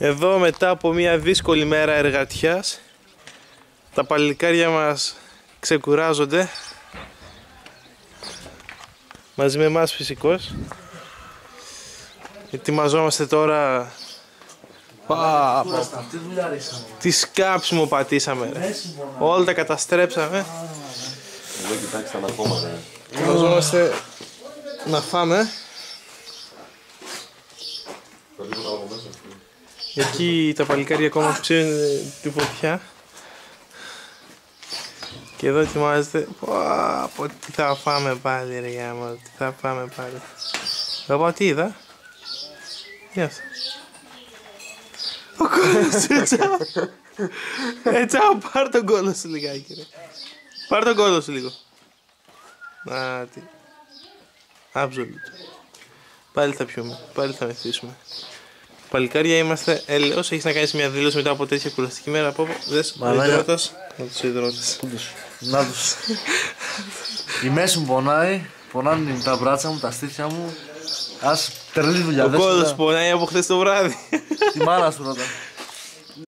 Εδώ μετά από μια δύσκολη μέρα εργατιάς, τα παλικάρια μας ξεκουράζονται μαζί με εμάς φυσικώς. Ετοιμαζόμαστε τώρα. Τι σκάψιμο πατήσαμε ρε. Όλα τα καταστρέψαμε. Εδώ κοιτάξτε ένα ακόμα ρε. Ετοιμαζόμαστε να φάμε. Εκεί τα παλικάρια ακόμα ψήνουν τη φωτιά. Και εδώ ετοιμάζεται. Πω, τι θα φάμε πάλι ρε γάμο, τι θα φάμε πάλι. Εγώ τι είδα. Γεια αυτό. Ο κόλλος σου, τσάου. Τσάου, πάρ' τον κόλλο σου λιγάκι ρε. Πάρ' τον κόλλο σου λίγο. Να, τι. Absolute. Πάλι θα πιούμε, πάλι θα μεθύσουμε. Παλικάρια είμαστε έλεος, έχεις να κάνεις μια δήλωση μετά από τέτοια κουραστική μέρα από δες ο υδρότας. Να τους υδρότες. Να τους. Η μέση μου πονάει, πονάνε τα μπράτσα μου, τα στήθια μου. Ας τρελή δουλειά. Ο κόλλος πονάει από χθες το βράδυ. Τη μάνα σου ρώτα.